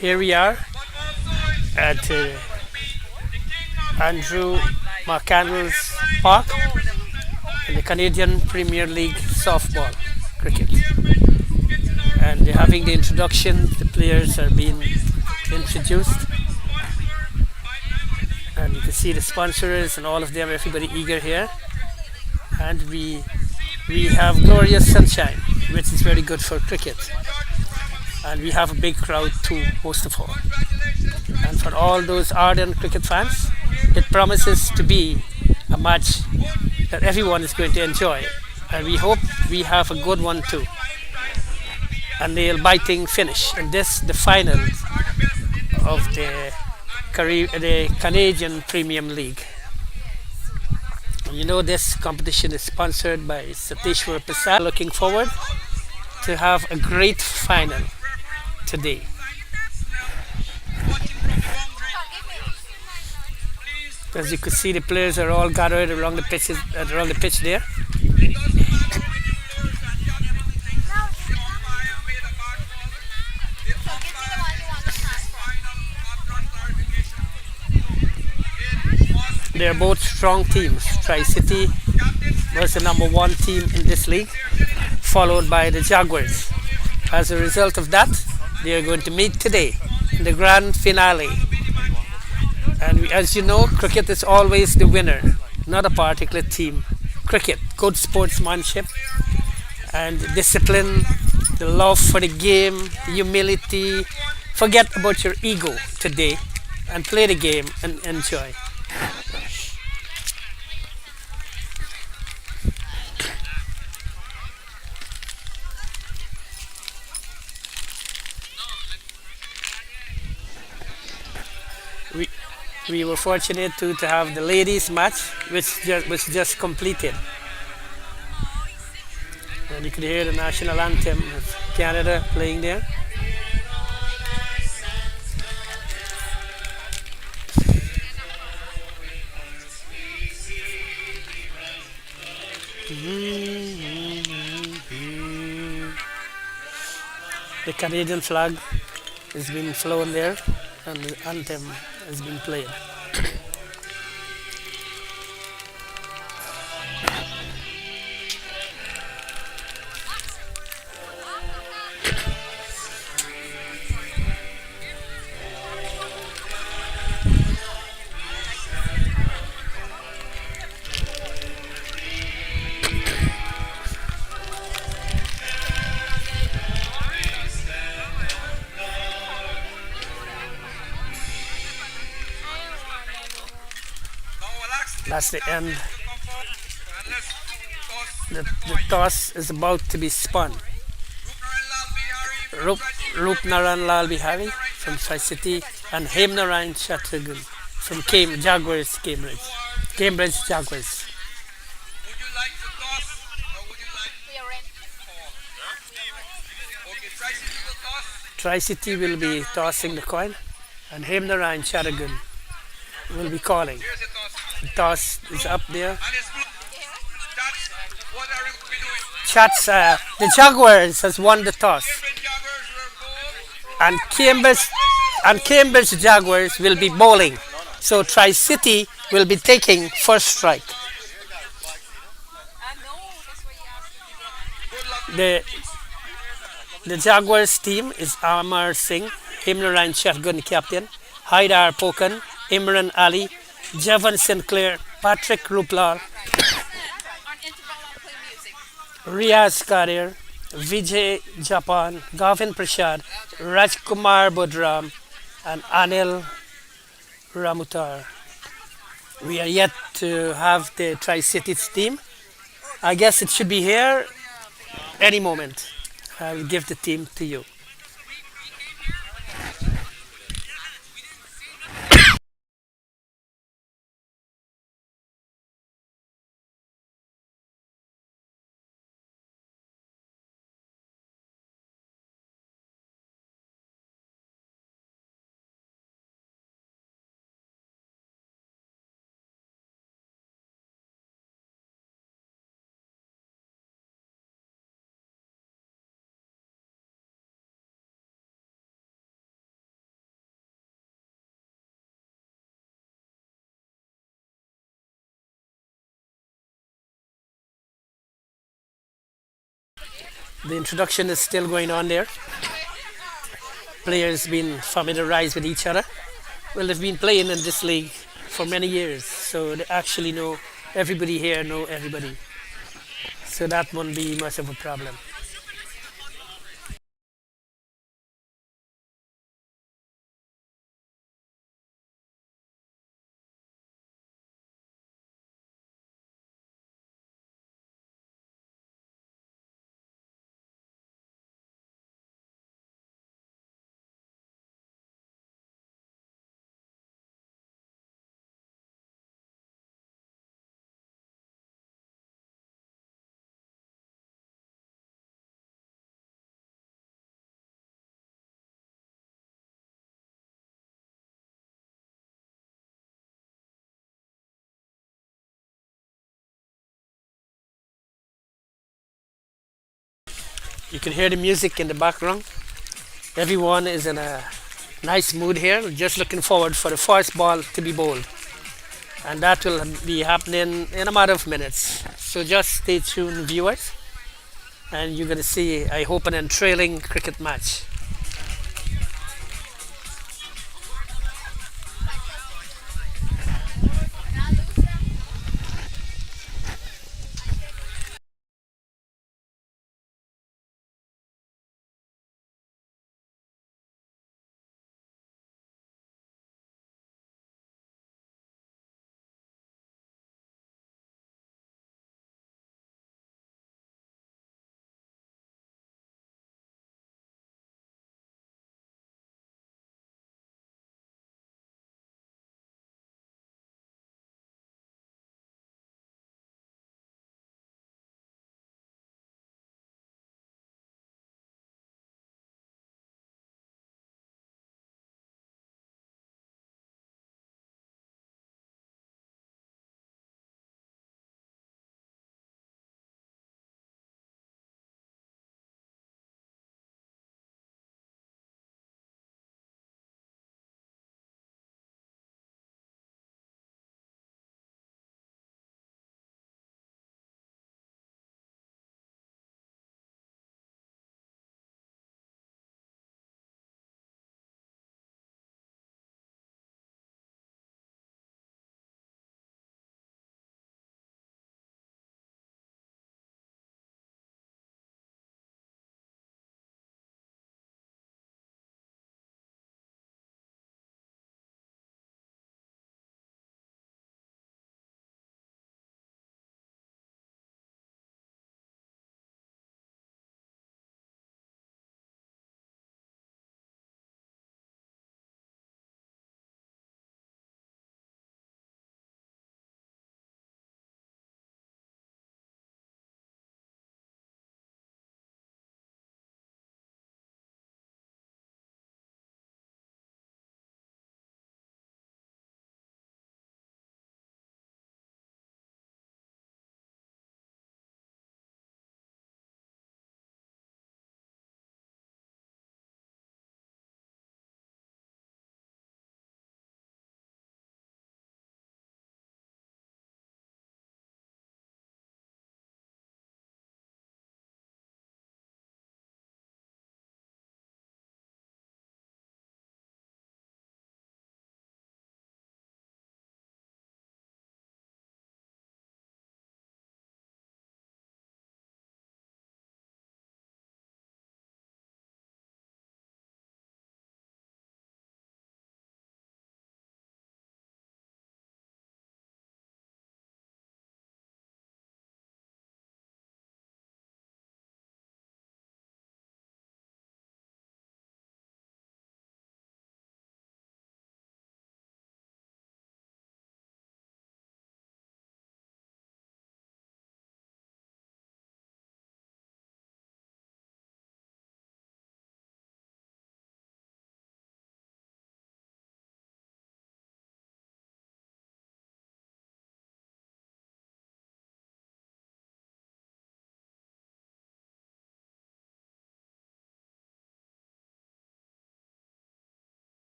Here we are at Andrew McCandless Park in the Canadian Premier League softball cricket. And they're having the introduction. The players are being introduced, and you can see the sponsors and all of them. Everybody eager here, and we have glorious sunshine, which is very good for cricket. And we have a big crowd too, most of all. And for all those ardent cricket fans, it promises to be a match that everyone is going to enjoy. And we hope we have a good one too. A nail biting finish. And this, the final of the Canadian Premium League. And you know, this competition is sponsored by Satishwar Prasad. Looking forward to have a great final today. As you can see, the players are all gathered around the pitch there. They're both strong teams. Tricity was the number one team in this league, followed by the Jaguars. As a result of that, they are going to meet today in the grand finale. And as you know, cricket is always the winner, not a particular team. Cricket, good sportsmanship and discipline, the love for the game, humility. Forget about your ego today and play the game and enjoy. We, we were fortunate to have the ladies match, which was just completed. And you could hear the national anthem of Canada playing there. The Canadian flag has been flown there, and the anthem has been played. That's the end. The toss is about to be spun. Rupnaran Lal Bihari from Tricity and Hemnarayan Chatterjee from Jaguars, Cambridge Jaguars. Tricity will be tossing the coin, and Hemnarayan Chatterjee will be calling. The toss is up there. Chats, the Jaguars has won the toss, and Cambridge Jaguars will be bowling. So Tricity will be taking first strike. The the Jaguars team is Amar Singh, Himran Shargun captain, Haidar Pokan, Imran Ali, Javan Sinclair, Patrick Ruplal, Riaz Kadir, Vijay Japan, Gavin Prasad, Rajkumar Budram, and Anil Ramutar. We are yet to have the Tri-Cities team. I guess it should be here any moment. I'll give the team to you. The introduction is still going on there. Players been familiarized with each other. Well, they've been playing in this league for many years, so they actually know everybody here, know everybody. So that won't be much of a problem. You can hear the music in the background. Everyone is in a nice mood here, just looking forward for the first ball to be bowled. And that will be happening in a matter of minutes. So just stay tuned, viewers, and you're going to see, I hope, an enthralling cricket match.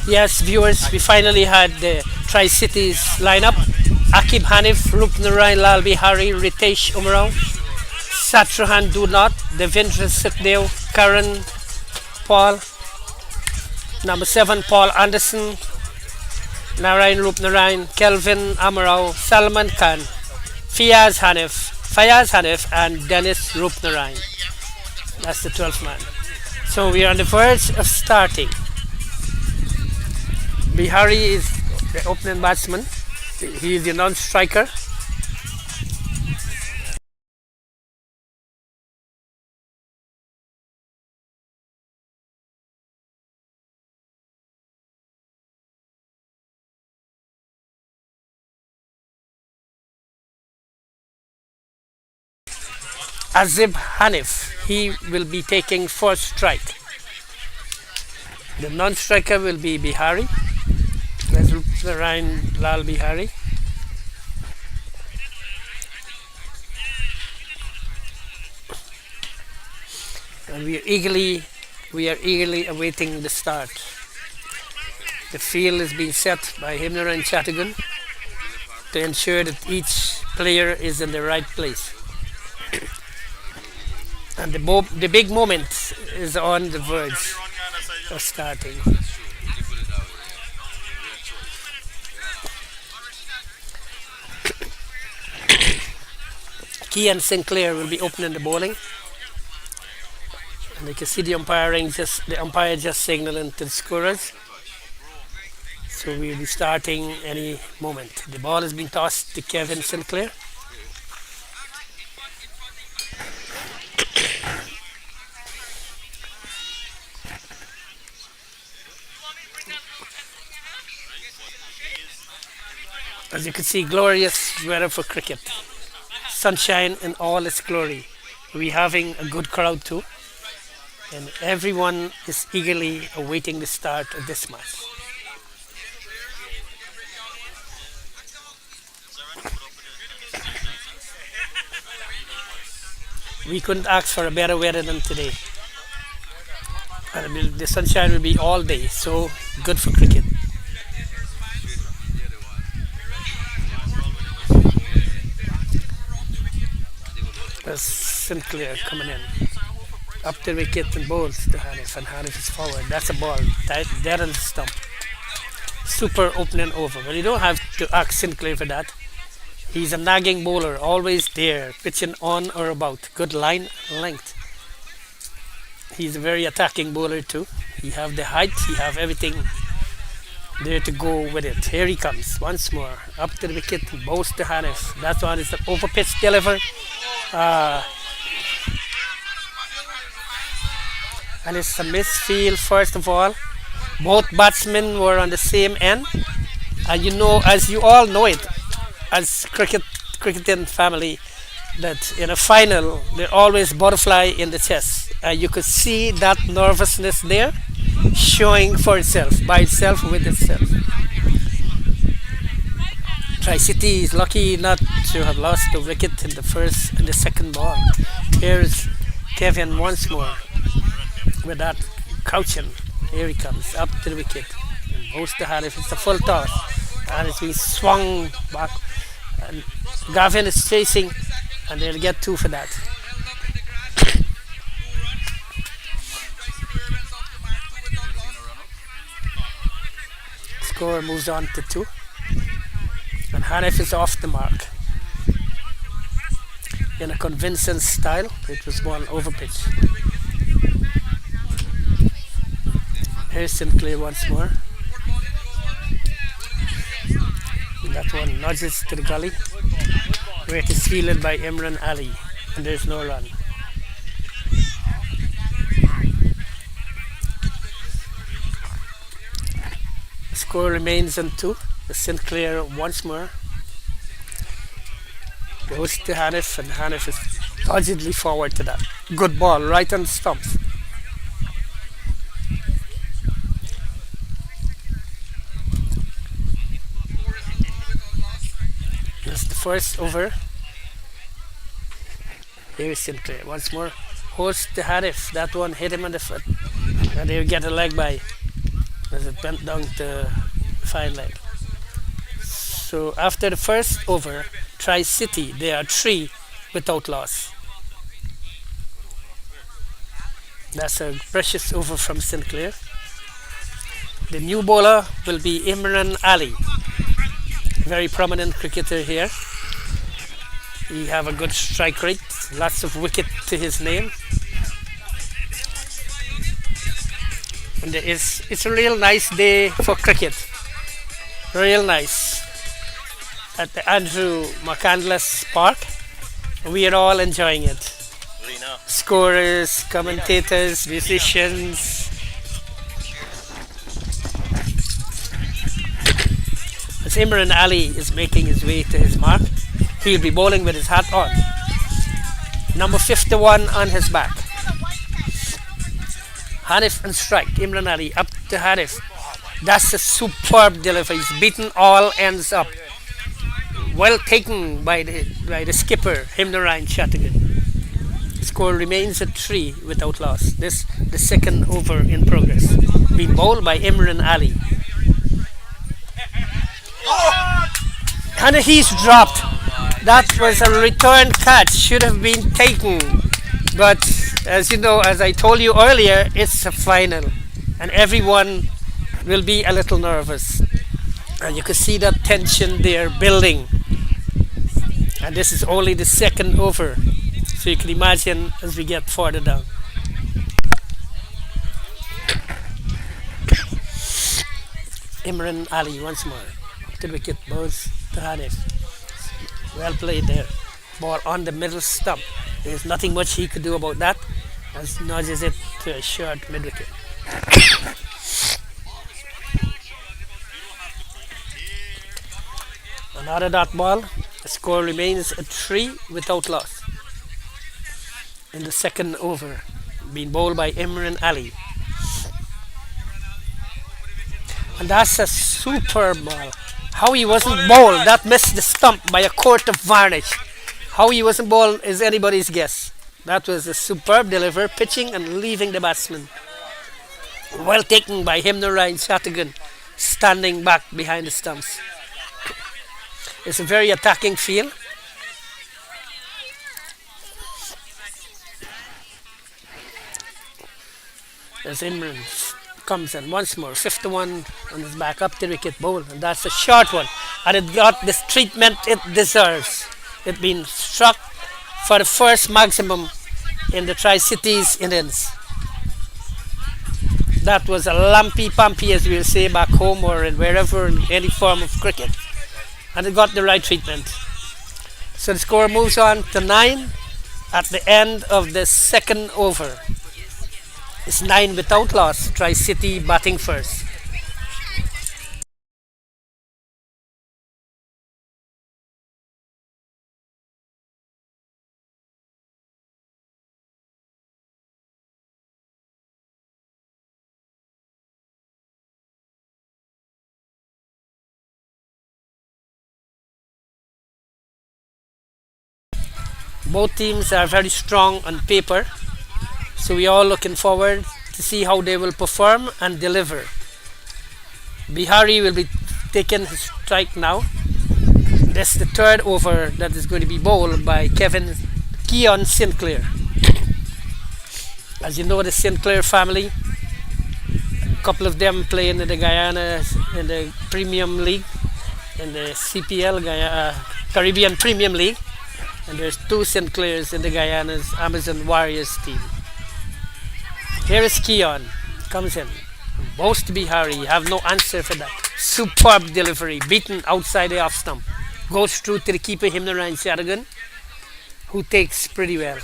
Yes, viewers, we finally had the Tri-Cities lineup. Akib Hanif, Rupnarayan Lal Bihari, Ritesh Umarao, Satrahan Dunat, Devendra Sukhdeo, Karan Paul, number 7 Paul Anderson, Narayan Rupnarayan, Kelvin Amarao, Salman Khan, Fayaz Hanif, and Dennis Rupnarayan. That's the 12th man. So we are on the verge of starting. Bihari is the opening batsman. He is the non-striker. Azib Hanif, he will be taking first strike. The non-striker will be Bihari. That's Ryan Lal Bihari. And we are eagerly awaiting the start. The field is being set by Himner and Chatagun to ensure that each player is in the right place. And the big moment is on the verge of starting. Key and Sinclair will be opening the bowling. And you can see the umpire just signaling to the scorers. So we'll be starting any moment. The ball is being tossed to Kevin Sinclair. As you can see, glorious weather for cricket. Sunshine in all its glory. We're having a good crowd too. And everyone is eagerly awaiting the start of this match. We couldn't ask for a better weather than today. And the sunshine will be all day, so good for cricket. There's Sinclair coming in. Up the wicket and bowls to Hanif, and Hanif is forward. That's a ball, dead on the stump. Super opening over, but you don't have to ask Sinclair for that. He's a nagging bowler, always there, pitching on or about. Good line length. He's a very attacking bowler too. He have the height, he have everything there to go with it. Here he comes once more. Up to the wicket, bows to Hanif. That one is the over pitch deliver. And it's a misfield first of all. Both batsmen were on the same end. And as you all know it, as cricketing family, that in a final there always butterfly in the chest. You could see that nervousness there showing for itself, by itself, with itself. Tricity is lucky not to have lost the wicket in the second ball. Here's Kevin once more with that crouching. Here he comes up to the wicket and goes to Hanif. It's a full toss and it's being swung back. And Gavin is chasing, and they'll get 2 for that. Score moves on to 2. And Hanif is off the mark. In a convincing style, it was one over pitch. Here's Sinclair once more. That one nudges to the gully, where it is fielded by Imran Ali, and there's no run. The score remains on 2. The Sinclair once more goes to Hanif, and Hanif is dodgedly forward to that. Good ball, right on the stumps. That's the first over. Here is Sinclair once more. Holds to Hanif. That one hit him on the foot. And he'll get a leg by. as it went down to fine line. So after the first over, Tricity, they are three without loss. That's a precious over from Sinclair. The new bowler will be Imran Ali, very prominent cricketer here. He have a good strike rate, lots of wicket to his name. And it's a real nice day for cricket. Real nice. At the Andrew McCandless Park. We are all enjoying it. Scorers, commentators, musicians. As Imran Ali is making his way to his mark, he'll be bowling with his hat on. Number 51 on his back. Hanif and strike. Imran Ali up to Hanif. That's a superb delivery. He's beaten all ends up. Well taken by the skipper, Himnarayan Chatterjee. Score remains at 3 without loss. This the second over in progress. Being bowled by Imran Ali. And he's dropped. That was a return catch. Should have been taken. But as you know, as I told you earlier, it's a final. And everyone will be a little nervous. And you can see that tension there building. And this is only the second over. So you can imagine as we get further down. Imran Ali once more. The wicket goes to Hanif. Well played there. Ball on the middle stump. There's nothing much he could do about that. As nudges it to a short mid wicket. Another dot ball. The score remains at 3 without loss. In the second over, being bowled by Imran Ali. And that's a superb ball. How he wasn't bowled, that missed the stump by a quart of varnish. How he wasn't bowled is anybody's guess. That was a superb delivery, pitching and leaving the batsman. Well taken by Himnarayan Chatterjee, standing back behind the stumps. It's a very attacking field. As Imran comes in once more, 51 on his back, up the wicket bowl, and that's a short one. And it got this treatment it deserves. It been struck for the first maximum in the Tri-Cities innings. That was a lumpy pumpy, as we'll say back home or in wherever in any form of cricket. And it got the right treatment. So the score moves on to 9 at the end of the second over. It's 9 without loss. Tri-City batting first. Both teams are very strong on paper. So we are looking forward to see how they will perform and deliver. Bihari will be taking his strike now. That's the third over that is going to be bowled by Keon Sinclair. As you know, the Sinclair family, a couple of them play in the Guyana in the Premium League, in the CPL Caribbean Premium League, and there's 2 Sinclairs in the Guyana's Amazon Warriors team. Here is Keon, comes in, bows to Bihari, have no answer for that. Superb delivery, beaten outside the off stump. Goes through to the keeper Himnarayan Chatterjee, who takes pretty well.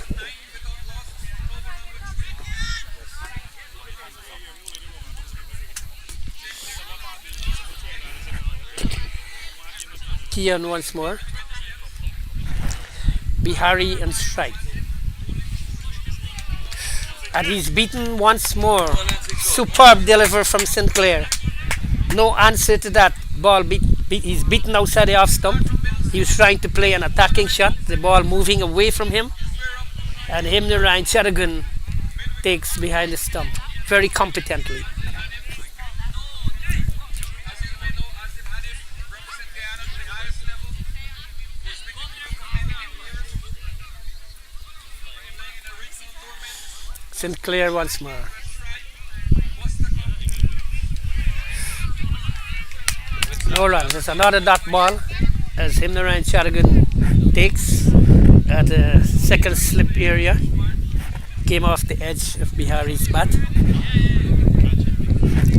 Keon once more. Bihari and strike. And he's beaten once more. Superb deliver from Sinclair. No answer to that. Ball he's beaten outside the off stump. He was trying to play an attacking shot. The ball moving away from him. And Himnarayan Chatterjee takes behind the stump very competently. Sinclair once more. No runs. There's another dot ball as Himnarayan Charagan takes at the second slip area. Came off the edge of Bihari's bat.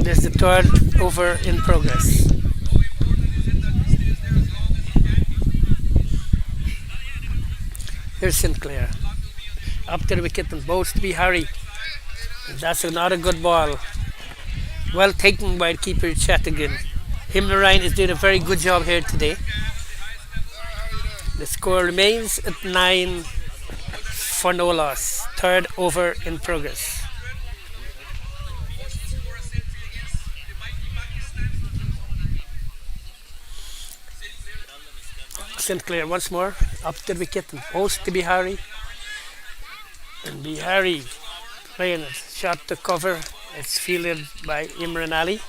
There's the third over in progress. Here's Sinclair. Up to the wicket and bows to Bihari. That's another good ball. Well taken by keeper Chatagan. Himnarayan is doing a very good job here today. The score remains at 9 for no loss. Third over in progress. Sinclair once more. Up to the wicket and post to Bihari. And Bihari playing a shot to cover. It's fielded by Imran Ali.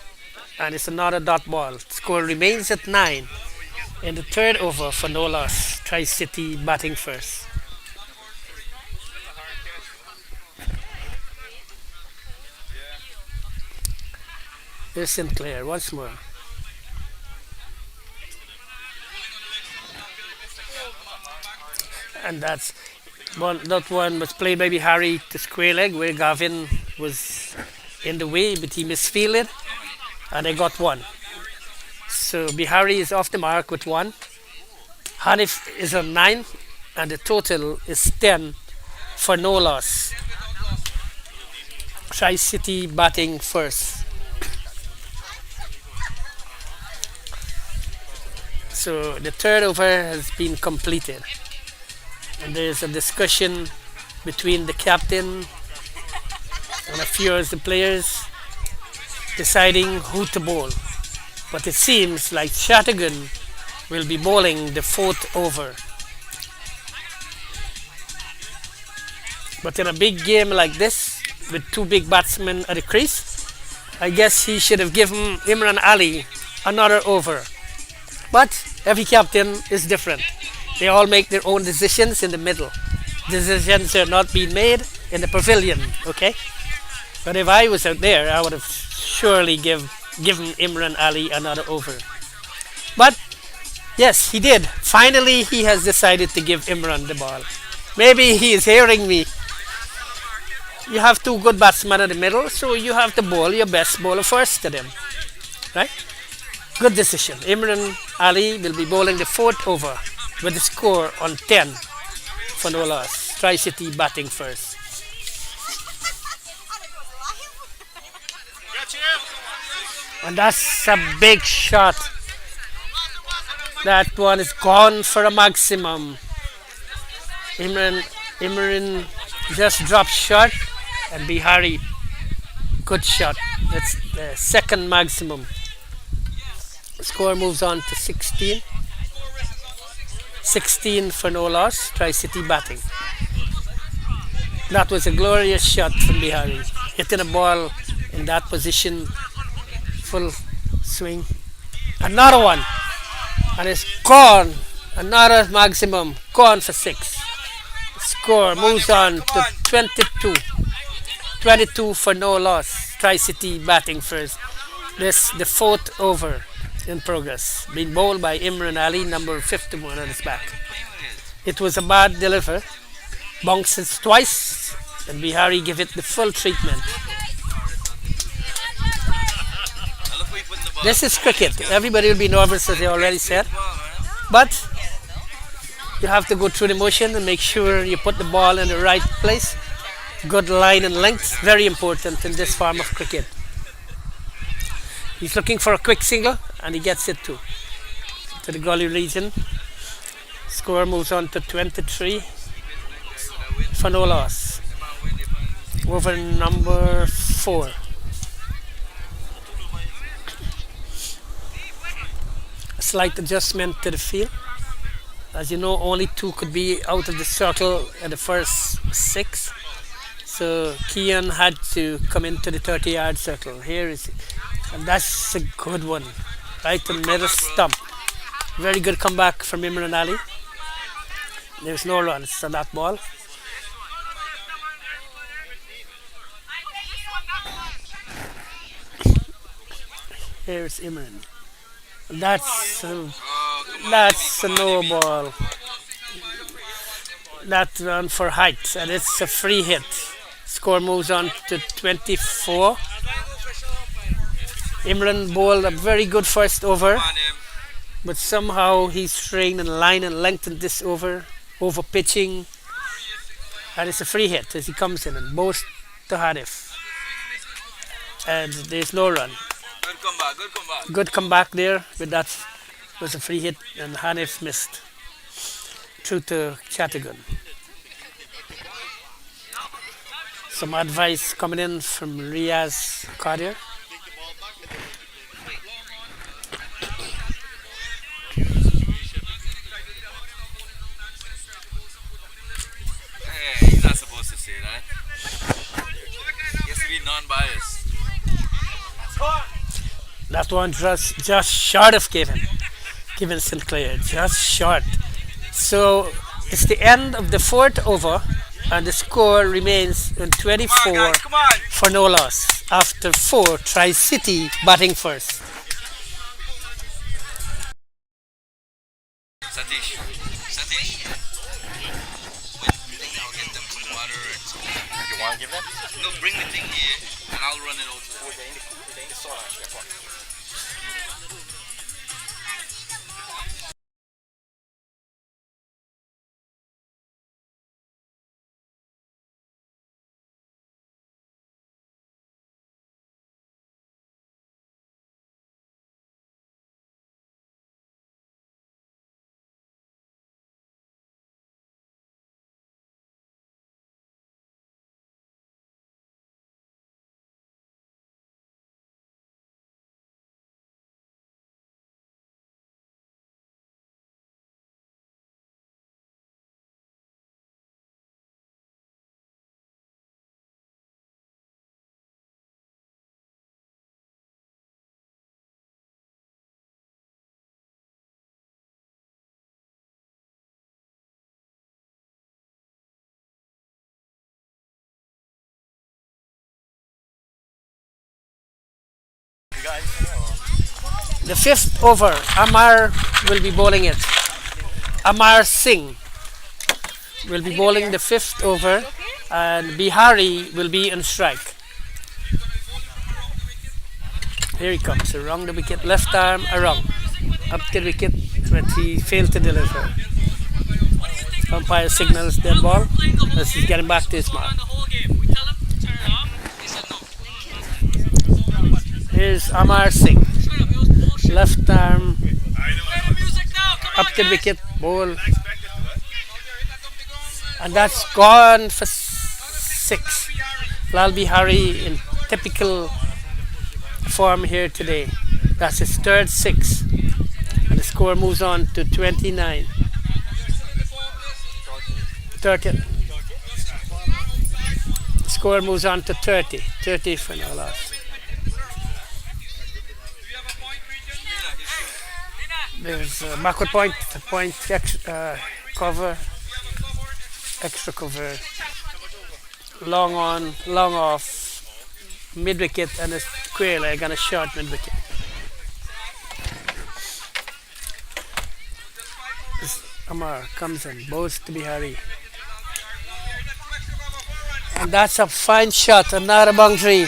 And it's another dot ball. Score remains at 9 in the third over for no loss. Tricity batting first. Here's Sinclair once more. And that one was played by Bihari to square leg where Gavin was in the way, but he misfielded and they got one. So Bihari is off the mark with one. Hanif is on 9 and the total is 10 for no loss. Tri-City batting first. So the third over has been completed. And there's a discussion between the captain and a few of the players deciding who to bowl. But it seems like Chatagan will be bowling the fourth over. But in a big game like this, with two big batsmen at the crease, I guess he should have given Imran Ali another over. But every captain is different. They all make their own decisions in the middle. Decisions are not being made in the pavilion, okay? But if I was out there, I would have surely given Imran Ali another over. But yes, he did. Finally, he has decided to give Imran the ball. Maybe he is hearing me. You have two good batsmen in the middle, so you have to bowl your best bowler first to them. Right? Good decision. Imran Ali will be bowling the fourth over with the score on 10 for no loss. Tri-City batting first. And that's a big shot. That one is gone for a maximum. Imran just dropped short and Bihari good shot. That's the second maximum. Score moves on to 16. 16 for no loss. Tri-City batting. That was a glorious shot from Bihari. Hitting a ball in that position. Full swing. Another one. And it's gone. Another maximum. Gone for 6. Score moves on to 22. 22 for no loss. Tri-City batting first. This the fourth over in progress. Being bowled by Imran Ali, number 51 on his back. It was a bad deliver. Bounces twice. And Bihari give it the full treatment. This is cricket. Everybody will be nervous, as I already said. But you have to go through the motion and make sure you put the ball in the right place. Good line and length, very important in this form of cricket. He's looking for a quick single and he gets it too. To the gully region. Score moves on to 23 for no loss. Over number 4. A slight adjustment to the field. As you know, only 2 could be out of the circle at the first 6. So Kian had to come into the 30-yard circle. Here is it. And that's a good one. Right in the middle stump. Very good comeback from Imran Ali. There's no runs on that ball. Here's Imran. That's a no ball. That run for height, and it's a free hit. Score moves on to 24. Imran bowled a very good first over, but somehow he's strained in line and lengthened this over pitching, and it's a free hit as he comes in and bowls to Hanif. And there's no run. Good comeback there, but that was a free hit, and Hanif missed through to Chattergun. Some advice coming in from Riaz Qadir. Hey, he's not supposed to say that. He has to be non-biased. That one just short of Kevin Sinclair, just short. So it's the end of the fourth over, and the score remains in 24 Guys, come on. for no loss. After four, Tricity batting first. Satish. I'll get them some water and some. You want to give them? No, bring the thing here and I'll run it over to them. The fifth over, Amar will be bowling it. Amar Singh will be bowling the fifth over, and Bihari will be on strike. Here he comes, around the wicket, left arm, around. Up the wicket, but he failed to deliver. Umpire signals dead ball as he's getting back to his mark. Here's Amar Singh. Left arm, up the wicket, ball. And that's gone for six. Lal Bihari in typical form here today. That's his third six. And the score moves on to 29. 30. Score moves on to 30. 30 for no loss. There's a backward point, cover, extra cover, long on, long off, mid wicket, and a square leg and a short mid wicket. Amar comes in, bows to Bihari. And that's a fine shot, another boundary.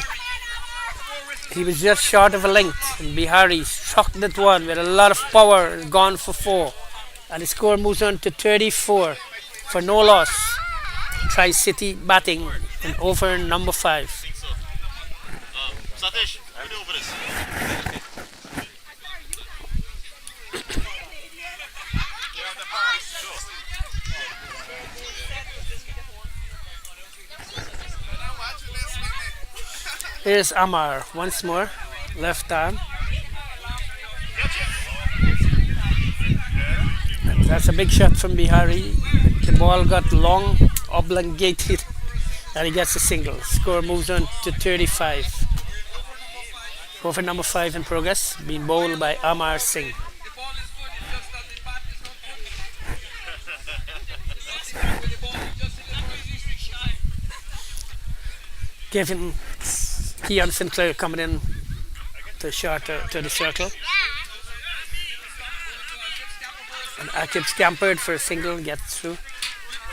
He was just short of a length, and Bihari struck that one with a lot of power, gone for four. And the score moves on to 34 for no loss. Tricity batting in over number 5. Satish, good over this. Here's Amar once more, left arm. And that's a big shot from Bihari. The ball got long, oblongated, and he gets a single. Score moves on to 35. Over number 5 in progress, being bowled by Amar Singh. Kevin Sinclair coming in to the circle. And Akib scampered for a single, gets through.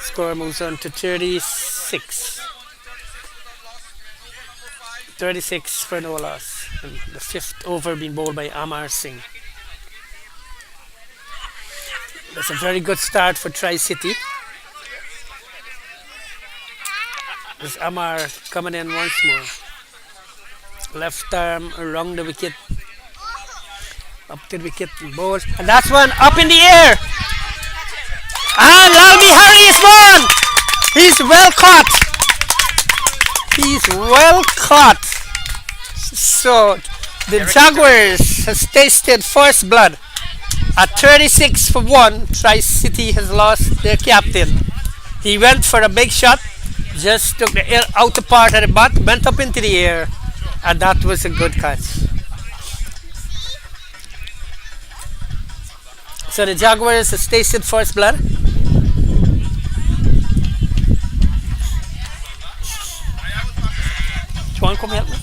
Score moves on to 36. 36 for no loss. And the fifth over being bowled by Amar Singh. That's a very good start for Tricity. There's Amar coming in once more. Left arm around the wicket. Up to the wicket and bowls. And that's one up in the air. And Lalbi Hari is one. He's well caught. He's well caught. So the Jaguars has tasted first blood. At 36 for 1, Tricity has lost their captain. He went for a big shot. Just took the outer part of the bat, went up into the air, and that was a good catch. So the Jaguars has tasted first blood. Juan, come help me.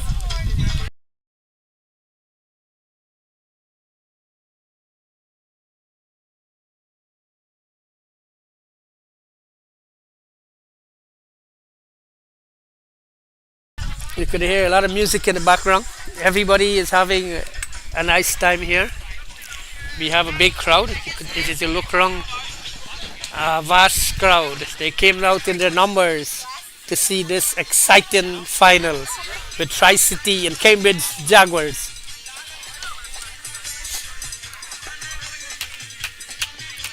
You could hear a lot of music in the background. Everybody is having a nice time here. We have a big crowd. If you look around, a vast crowd. They came out in their numbers to see this exciting finals with Tricity and Cambridge Jaguars.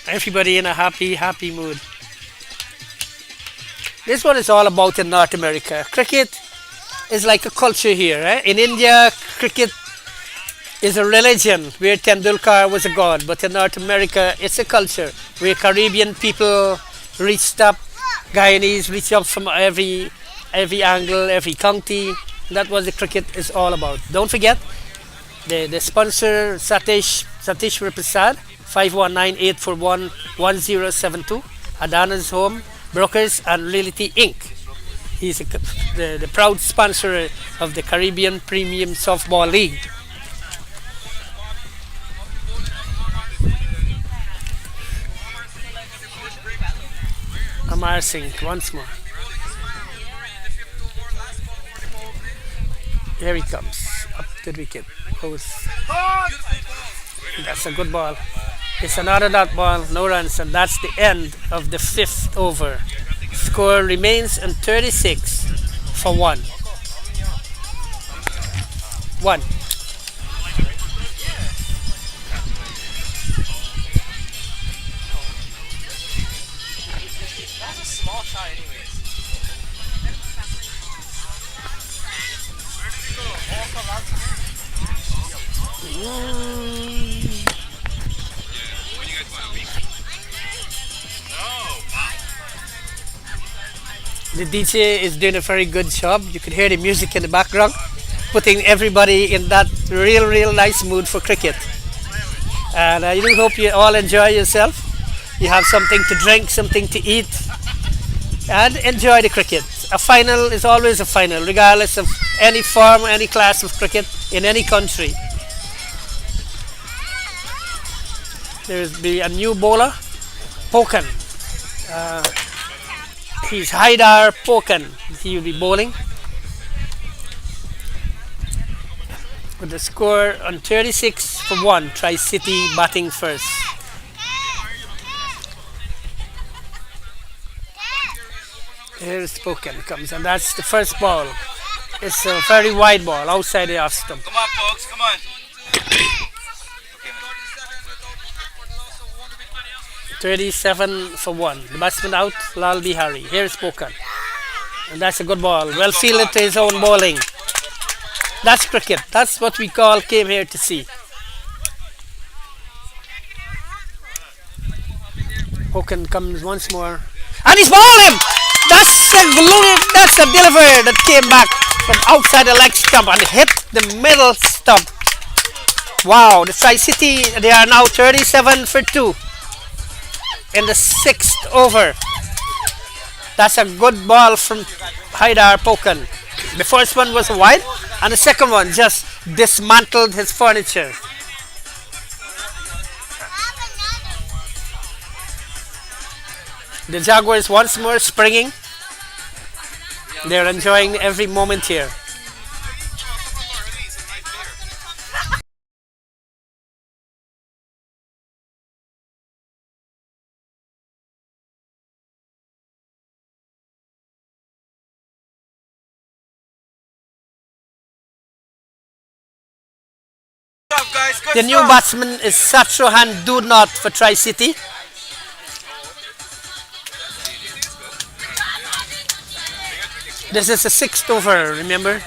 Everybody in a happy mood. This one is all about in North America. Cricket is like a culture here. In India, cricket is a religion where Tendulkar was a god, but in North America, it's a culture where Caribbean people reached up, Guyanese reach up from every angle, every county. That's what the cricket is all about. Don't forget, the sponsor Satish Prasad, 519-841-1072, Adana's Home, Brokers and Realty Inc. He's the proud sponsor of the Caribbean Premium Softball League. Amar Singh once more. Here he comes, up to the wicket. That's a good ball. It's another dot ball, no runs, and that's the end of the fifth over. Score remains on 36 for 1. 1. That's a small shot anyways. The DJ is doing a very good job. You can hear the music in the background, putting everybody in that real nice mood for cricket. And I do hope you all enjoy yourself. You have something to drink, something to eat, and enjoy the cricket. A final is always a final, regardless of any form, any class of cricket in any country. There will be a new bowler, Pokan. He's Haidar Pokan. He will be bowling. With the score on 36 for 1, Tricity batting first. Here's Pokan comes, and that's the first ball. It's a very wide ball outside the off stump. Come on, folks, come on. 37 for 1. The batsman out, Lal Bihari. Here's Pokan. And that's a good ball. Well fielded to his own bowling. That's cricket. That's what we came here to see. Pokan comes once more. And he's bowled him! That's a delivery that came back from outside the leg stump and hit the middle stump. Wow, the Tricity, they are now 37 for 2 in the 6th over. That's a good ball from Haidar Pokan. The first one was wide, and the second one just dismantled his furniture. The Jaguars once more springing. They're enjoying every moment here. Guys, good The new batsman is Satrohan Do Not for Tricity. This is the sixth over, remember?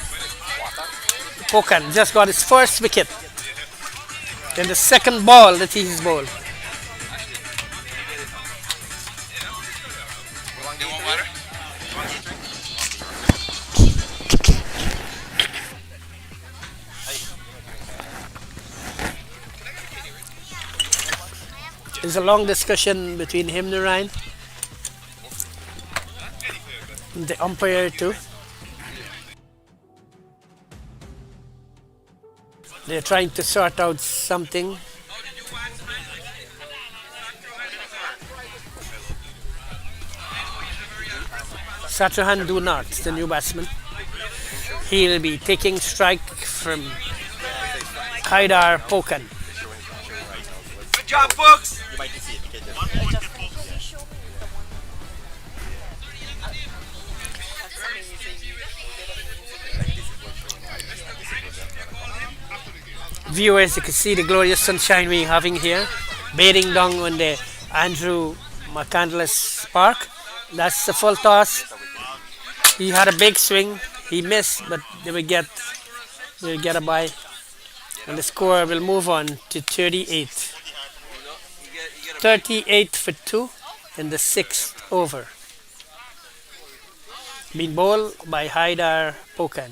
Pokan just got his first wicket in the second ball that he's bowled. You want water? There's a long discussion between him and Ryan, the umpire too. They're trying to sort out something. Satrahan Do Not, the new batsman. He'll be taking strike from Haidar Pokan. Good job, folks. You might see it. Viewers, you can see the glorious sunshine we're having here, bathing down on the Andrew McCandless Park. That's the full toss. He had a big swing. He missed, but they will get a bye, and the score will move on to 38. 38 for 2 in the sixth over. Being bowled by Haidar Pokan.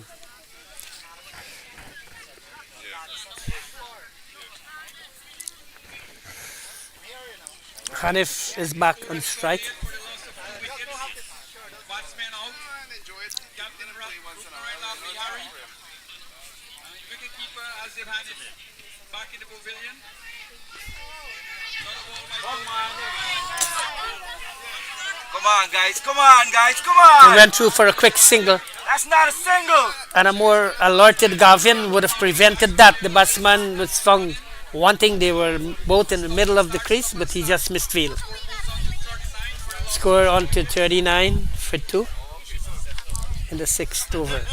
Hanif is back on strike. Batsman out. Captain Wicketkeeper Asif Hanif back in the pavilion. Come on, guys. Come on, guys. Come He on. went through for a quick single, That's not a single. and a more alerted Gavin would have prevented that. The batsman was found wanting. They were both in the middle of the crease, but he just missed field. Score on to 39 for 2 in the sixth over. Lost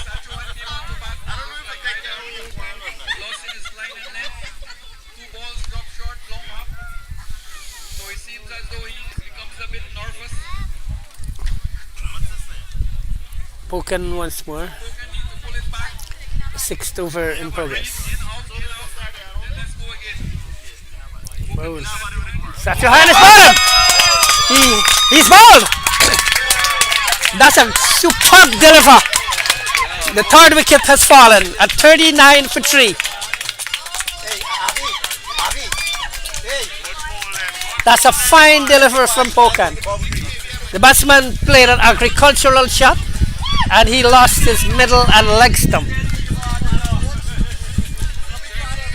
in his line and length. 2 balls dropped short, long up. So it seems as though he becomes a bit nervous. Pokan once more. Pokan needs to pull it back. Sixth over in progress. In, out, in, out. Then let's go again. Bowls. Satrahan is bowled! He's bowled! That's a superb deliver. The third wicket has fallen at 39 for 3. That's a fine deliver from Pokan. The batsman played an agricultural shot, and he lost his middle and leg stump.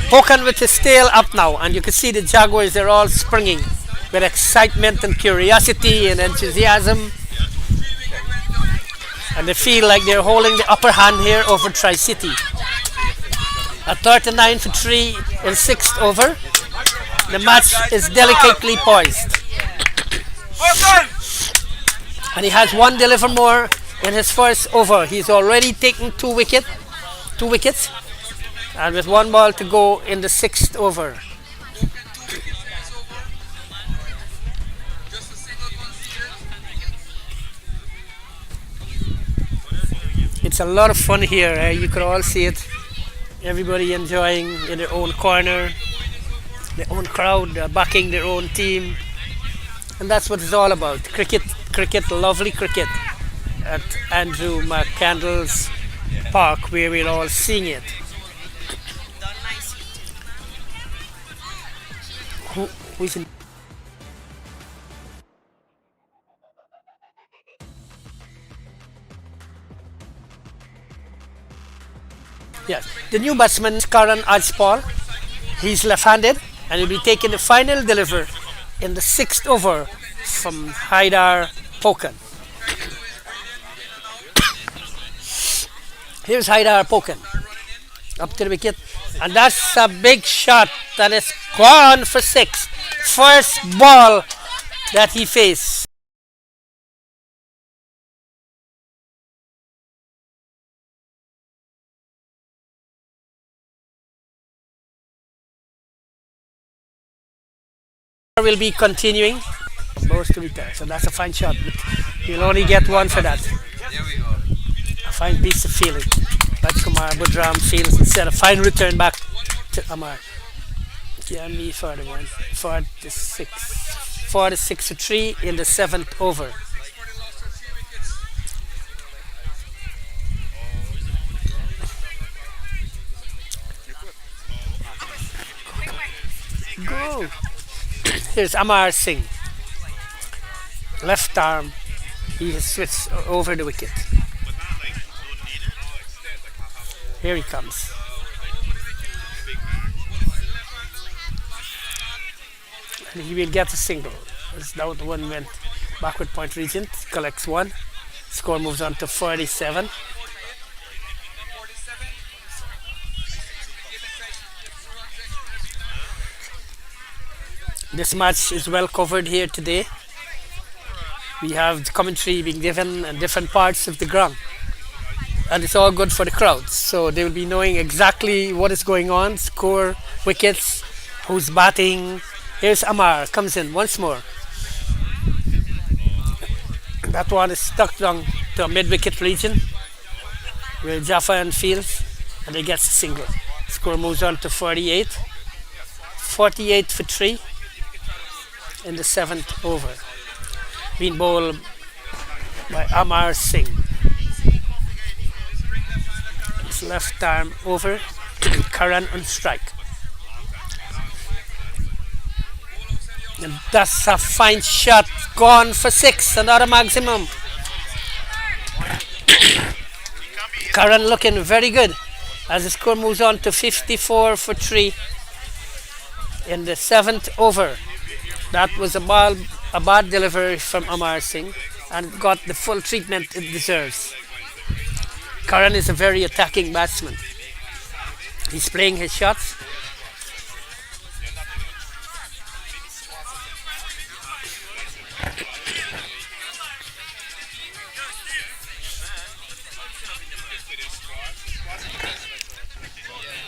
Pokan with his tail up now, and you can see the Jaguars, they're all springing with excitement and curiosity and enthusiasm. And they feel like they're holding the upper hand here over Tricity. At 39 for 3 in sixth over, the match is delicately poised. And he has one deliver more in his first over. He's already taken 2 wickets, and with 1 ball to go in the sixth over. It's a lot of fun here. You can all see it. Everybody enjoying in their own corner, their own crowd, backing their own team, and that's what it's all about. Cricket, lovely cricket at Andrew McCandless Park, where we're all seeing it. Who's in? Yes, the new batsman is Karan Ajpal. He's left-handed and he'll be taking the final deliver in the sixth over from Haidar Pokan. Here's Haidar Pokan up to the wicket, and that's a big shot that is gone for six. First ball that he faced. Will be continuing. Most to be there. So that's a fine shot. You'll only get one for that. A fine piece of fielding. Rajkumar Budram fields instead. A fine return back to Amar. Can be for the one. For the 6 to 3 in the seventh over. Go. Here's Amar Singh. Left arm. He has switched over the wicket. Here he comes. And he will get a single. As now the one went backward point region. Collects one. Score moves on to 47. This match is well covered here today. We have the commentary being given in different parts of the ground. And it's all good for the crowds. So they will be knowing exactly what is going on, score, wickets, who's batting. Here's Amar, comes in once more. That one is stuck down to a mid-wicket region where Jaffa and fields, and he gets a single. Score moves on to 48. 48 for 3 in the seventh over. Being bowled by Amar Singh. His left arm over. Karan on strike. And that's a fine shot. Gone for 6. Another maximum. Karan looking very good as the score moves on to 54 for 3 in the seventh over. That was a bad delivery from Amar Singh and got the full treatment it deserves. Karan is a very attacking batsman. He's playing his shots.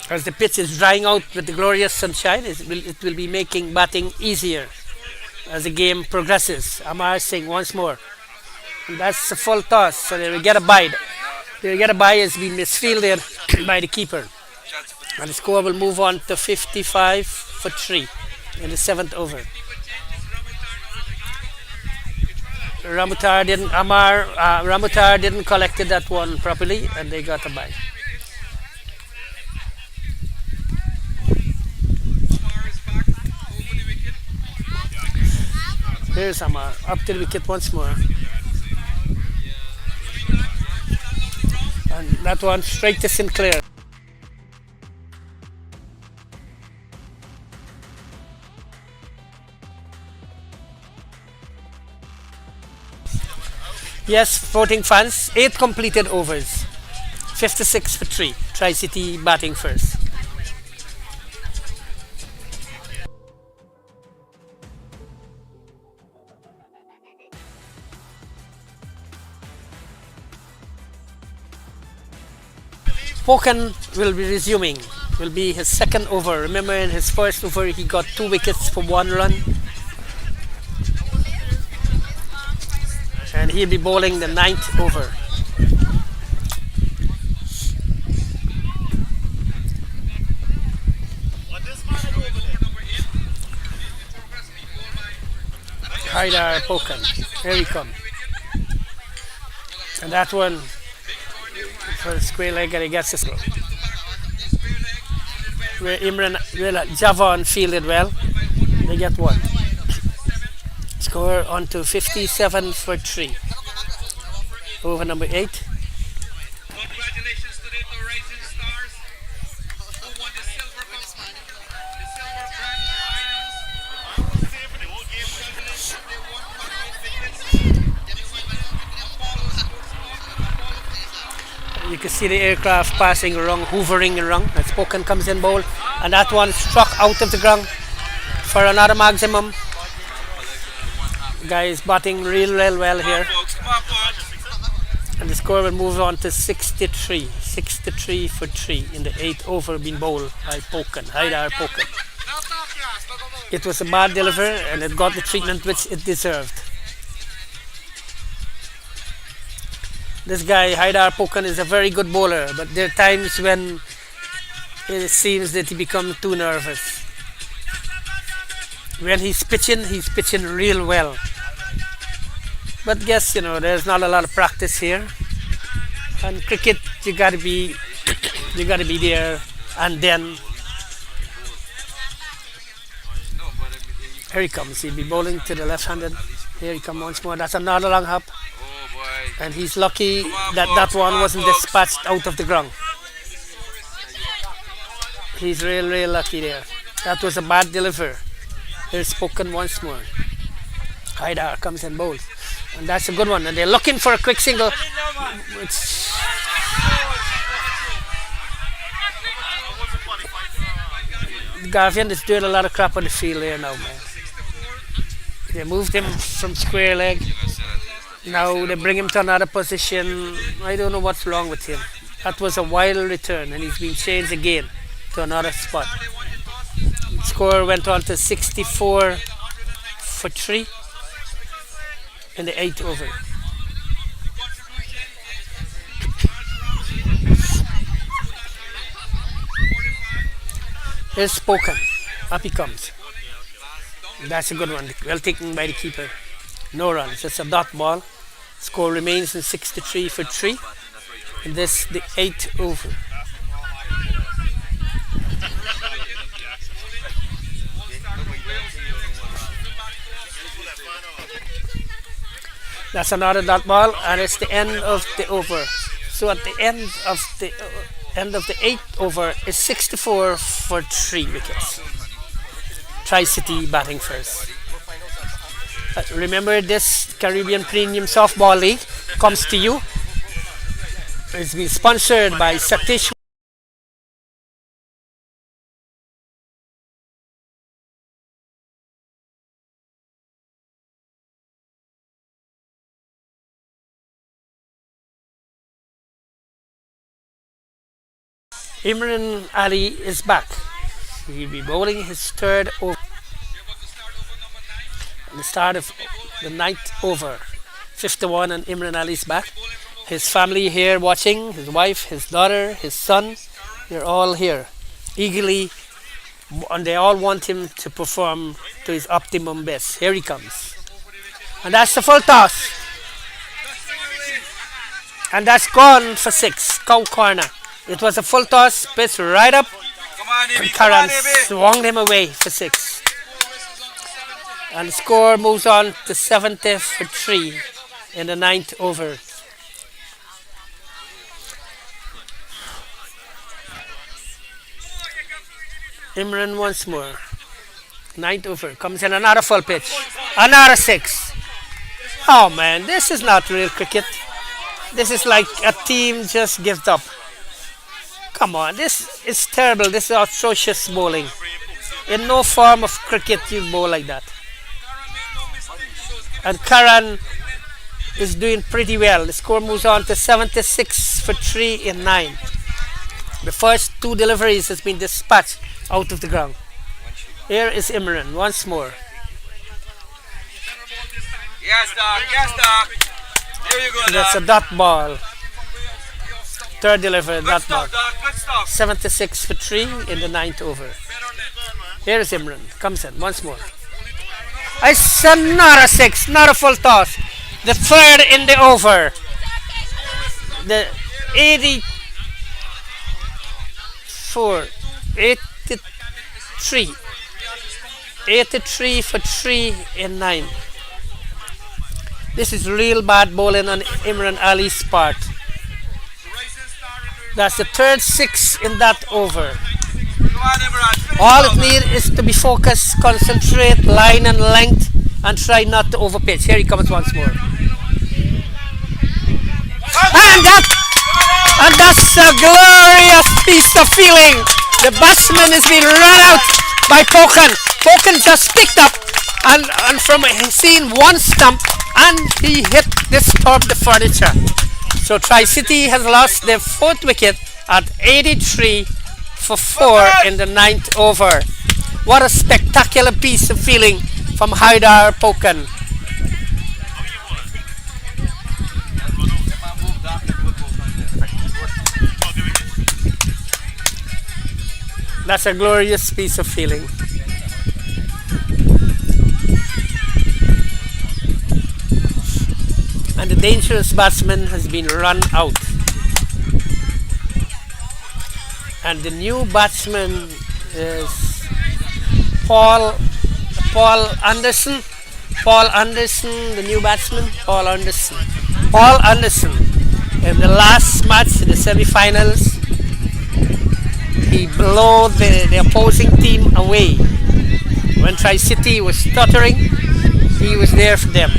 As the pitch is drying out with the glorious sunshine, it will be making batting easier as the game progresses. Amar Singh once more. And that's a full toss, so they will get a bye. They will get a bye as being misfielded by the keeper. And the score will move on to 55 for 3 in the seventh over. Ramutar didn't collect that one properly, and they got a bye. Here's Amar, up to the wicket once more. And that one straight to Sinclair. Yes, voting fans, 8 completed overs. 56 for 3. Tricity batting first. Pokan will be resuming. Will be his second over. Remember, in his first over, he got 2 wickets for 1 run. And he'll be bowling the 9th over. Haidar Pokan. Here he comes. And that one for the square leg, and he gets a score. Where Javan fielded well, they get 1. Score on to 57 for 3. Over number 8. Congratulations today to Rising Stars. You can see the aircraft passing around, hovering around. As Spoken comes in bowl, and that one struck out of the ground for another maximum. Guy is batting real well here, and the score will move on to 63 for 3 in the 8th over being bowled by Poken, Haidar Poken. It was a bad deliver and it got the treatment which it deserved. This guy Haidar Poken is a very good bowler, but there are times when it seems that he becomes too nervous. When he's pitching real well. But guess, there's not a lot of practice here. And cricket, you gotta be there. And then here he comes. He'll be bowling to the left-handed. Here he comes once more. That's another long hop. And he's lucky that one wasn't dispatched out of the ground. He's real lucky there. That was a bad deliver. Here's Spoken once more. Haidar comes and bowls. And that's a good one. And they're looking for a quick single. Garvian is doing a lot of crap on the field there now, man. They moved him from square leg. Now they bring him to another position. I don't know what's wrong with him. That was a wild return and he's been changed again to another spot. The score went on to 64 for 3 in the 8th over. Here's Spoken. Up he comes. That's a good one. Well taken by the keeper. No runs. It's a dot ball. Score remains in 63 for 3. And this the 8th over. That's another dot ball, and it's the end of the over. So at the end of the 8th over is 64 for 3 wickets. Tricity batting first. Remember, this Caribbean Premium Softball League comes to you. It's been sponsored by Sept. Imran Ali is back. He'll be bowling his 3rd over. The start of the 9th over. 51 and Imran Ali is back. His family here watching, his wife, his daughter, his son, they're all here. Eagerly, and they all want him to perform to his optimum best. Here he comes. And that's the full toss. And that's gone for 6. Cow corner. It was a full toss, pitch right up, and Karan swung him away for 6. And the score moves on to 70 for 3 in the 9th over. Imran once more. 9th over. Comes in another full pitch. Another 6. Oh man, this is not real cricket. This is like a team just gives up. Come on, this is terrible. This is atrocious bowling. In no form of cricket you bowl like that. And Karan is doing pretty well. The score moves on to 76 for 3 in 9. The first 2 deliveries has been dispatched out of the ground. Here is Imran once more. Yes, Doc. Here you go, Doc. That's a dot ball. 3rd delivery, dot ball. Good stuff. 76 for 3 in the 9th over. Here is Imran. Comes in once more. It's another 6, not a full toss. The 3rd in the over. The 84, 83. 83 for 3 in 9. This is real bad bowling on Imran Ali's part. That's the 3rd 6 in that over. All it needs is to be focused, concentrate, line and length, and try not to overpitch. Here he comes once more. And that And that's a glorious piece of feeling. The batsman has been run out by Pokan. Pokan just picked up and from seeing one stump and he hit disturbed the furniture. So Tricity has lost their fourth wicket at 83 for 4 in the ninth over. What a spectacular piece of feeling from Haidar Pokan. That's a glorious piece of feeling. And the dangerous batsman has been run out. And the new batsman is Paul Anderson. Paul Anderson, the new batsman. Paul Anderson. Paul Anderson. In the last match, in the semi-finals, he blew the opposing team away. When Tricity was stuttering, he was there for them.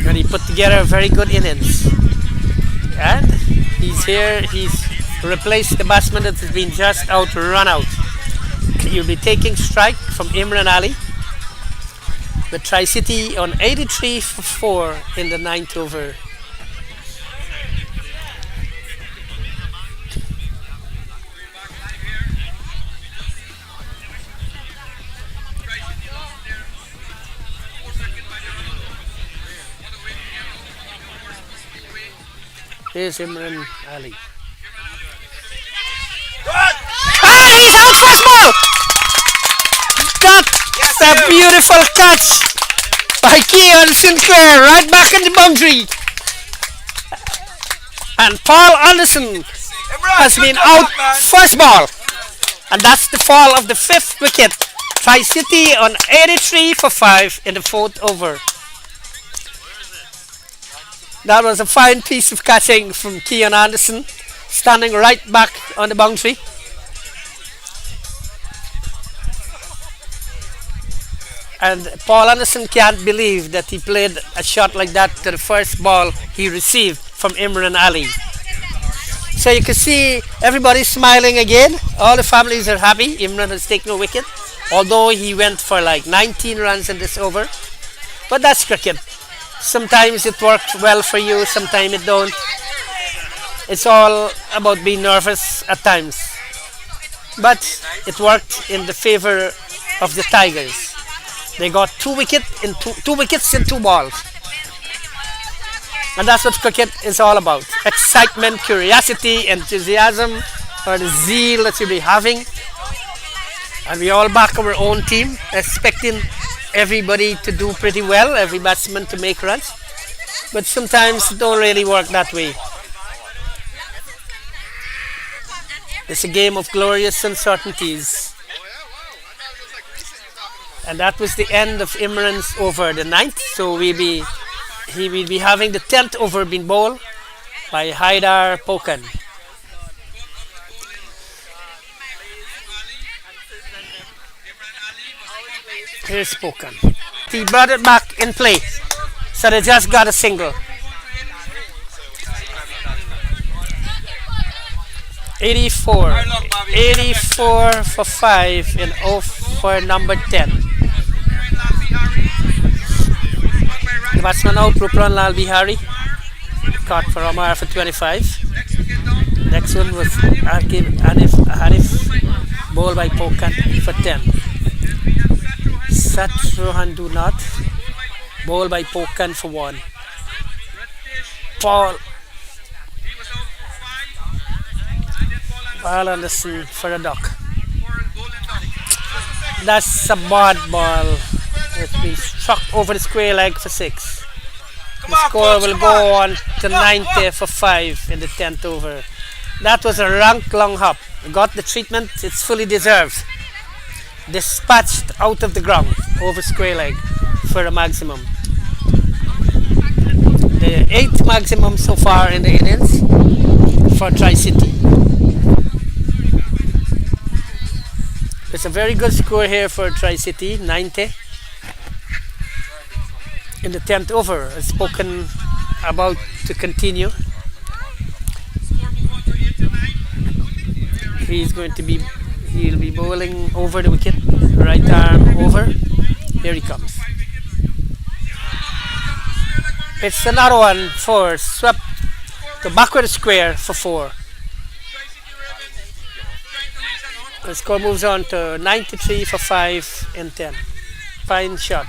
And he put together a very good innings. And he's here, he's replaced the batsman that has been just run out. He'll be taking strike from Imran Ali. The Tricity on 83 for 4 in the ninth over. Here's Imran Ali. Ah, he's out first ball! That's a beautiful catch by Keon Sinclair, right back in the boundary. And Paul Anderson has been out first ball. And that's the fall of the fifth wicket. Tricity on 83 for 5 in the fourth over. That was a fine piece of catching from Keon Anderson, standing right back on the boundary. And Paul Anderson can't believe that he played a shot like that to the first ball he received from Imran Ali. So you can see everybody smiling again. All the families are happy. Imran has taken a wicket, although he went for like 19 runs in this over. But that's cricket. Sometimes it works well for you, sometimes it don't. It's all about being nervous at times. But it worked in the favor of the Tigers. They got two wickets in 2 balls. And that's what cricket is all about. Excitement, curiosity, enthusiasm, or the zeal that you'll be having. And we all back our own team, expecting everybody to do pretty well, every batsman to make runs. But sometimes it don't really work that way. It's a game of glorious uncertainties. And that was the end of Imran's over, the ninth. So he will be having the 10th over being bowled by Haidar Pokan. Here's Pokan. He brought it back in play. So they just got a single. 84 for 5 in over number 10. The batsman out, Rupran Lal Bihari, caught for Omar for 25. Next one was Hanif, bowled by Pokan for 10. Satrohan do not, bowled by Pokan for 1. Paul Anderson for a duck. That's a bad ball. It's been struck over the square leg for 6. The score will go on to 90 for 5 in the 10th over. That was a rank long hop. Got the treatment, it's fully deserved. Dispatched out of the ground over square leg for a maximum. The 8th maximum so far in the innings for Tricity. It's a very good score here for Tricity, 90. In the 10th over, it's spoken about to continue. he's going to be he'll be bowling over the wicket, right arm over. Here he comes. It's another one for swept the backward square for 4. The score moves on to 93 for 5 in 10. Fine shot.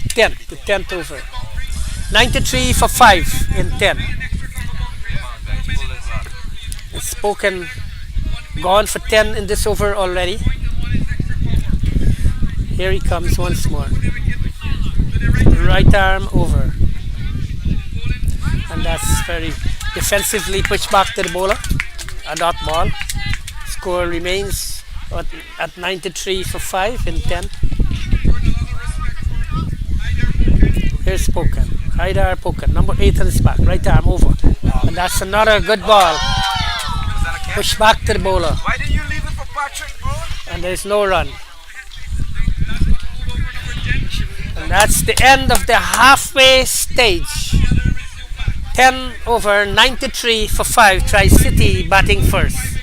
10, the 10th over. 93 for 5 in 10. It's spoken, gone for 10 in this over already. Here he comes once more. Right arm over. And that's very defensively pushed back to the bowler. A dot ball. Score remains at 93 for 5 in 10. Here's Spoken. Haidar Poken. Number 8 on his back. Right arm over. And that's another good ball. Push back to the bowler. Why did you leave it for Patrick, bro? And there's no run. And that's the end of the halfway stage. 10 over, 93 for 5. Tricity batting first.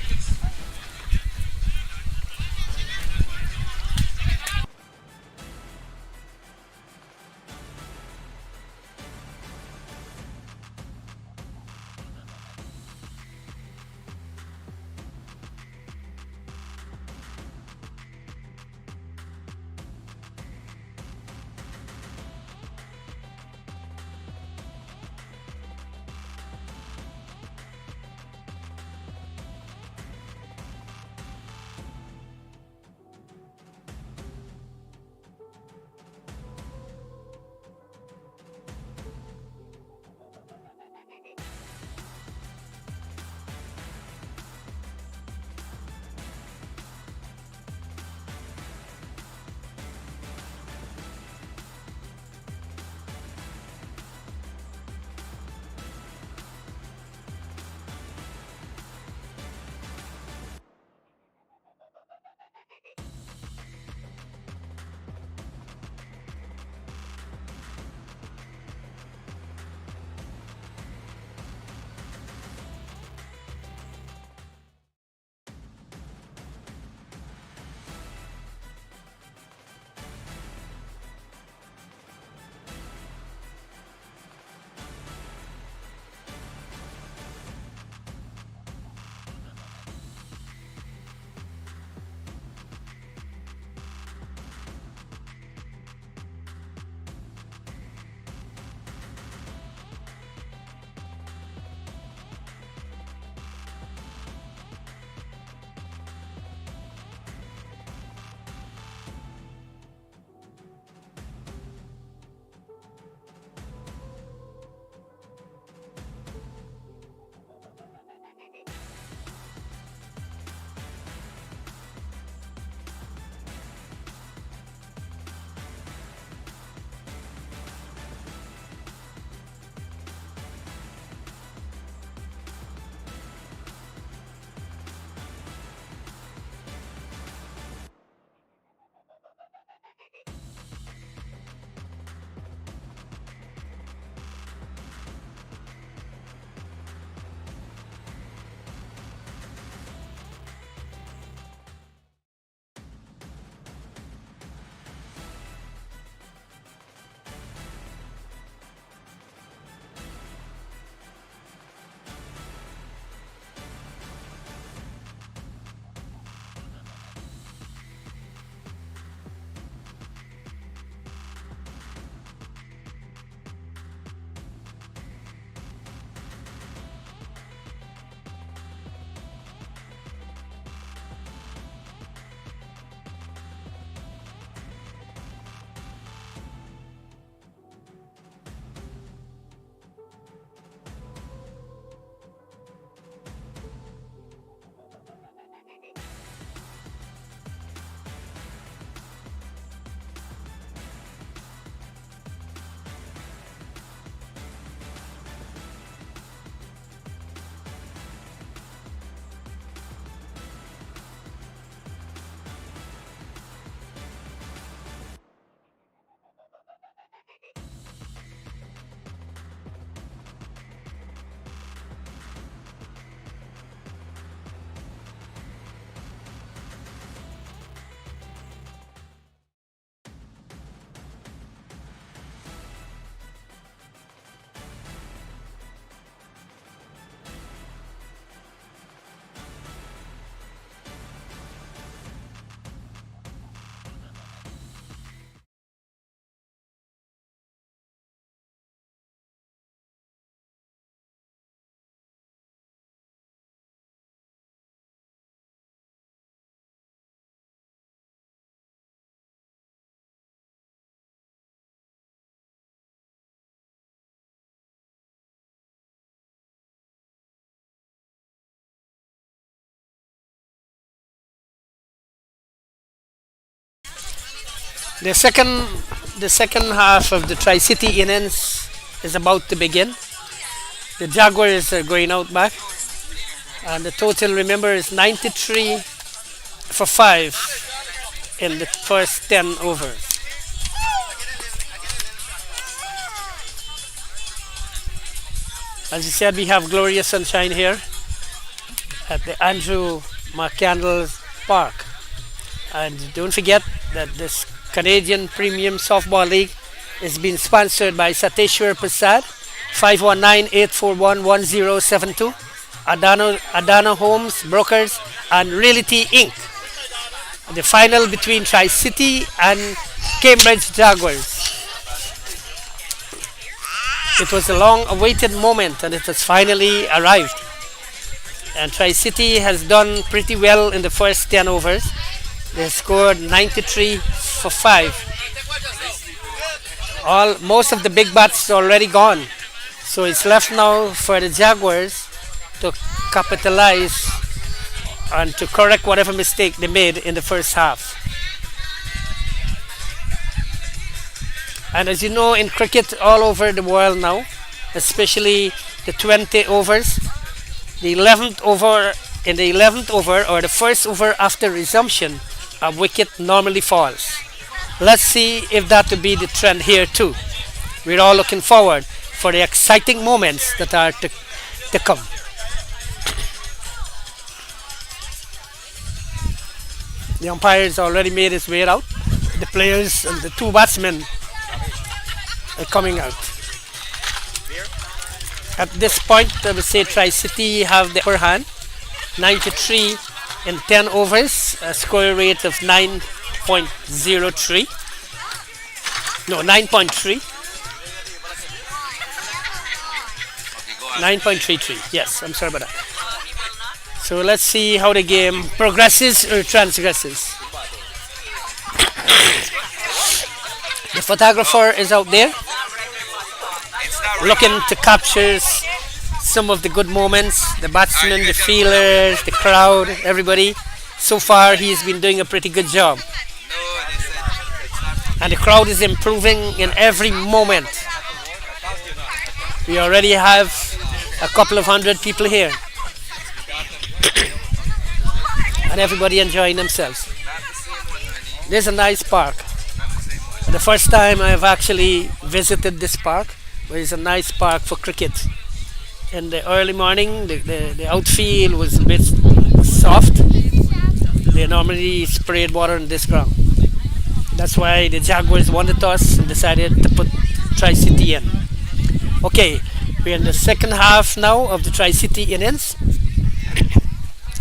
The second the second half of the Tricity innings is about to begin. The Jaguars are going out back, and the total, remember, is 93 for 5 in the first 10 overs. As you said, we have glorious sunshine here at the Andrew McCandless Park. And don't forget that this Canadian Premium Softball League is being sponsored by Sateshwar Prasad, 519-841-1072, Adana Homes Brokers, and Realty Inc. The final between Tricity and Cambridge Jaguars. It was a long awaited moment and it has finally arrived. And Tricity has done pretty well in the first 10 overs. They scored 93 for 5. Most of the big bats are already gone. So it's left now for the Jaguars to capitalize and to correct whatever mistake they made in the first half. And as you know, in cricket all over the world now, especially the 20 overs, the 11th over, in the 11th over or the first over after resumption, a wicket normally falls. Let's see if that will be the trend here too. We're all looking forward for the exciting moments that are to come. The umpire has already made his way out. The players and the two batsmen are coming out. At this point, I would say Tricity have the upper hand. 93 in 10 overs, a score rate of 9.03. No, 9.3. 9.33. Yes, I'm sorry about that. So let's see how the game progresses or transgresses. The photographer is out there looking to capture some of the good moments, the batsmen, the fielders, the crowd, everybody. So far he's been doing a pretty good job. And the crowd is improving in every moment. We already have a couple of hundred people here. And everybody enjoying themselves. There's a nice park. The first time I've actually visited this park, where it's a nice park for cricket. In the early morning, the outfield was a bit soft. They normally sprayed water on this ground. That's why the Jaguars wanted us and decided to put Tricity in. Okay, we're in the second half now of the Tricity innings.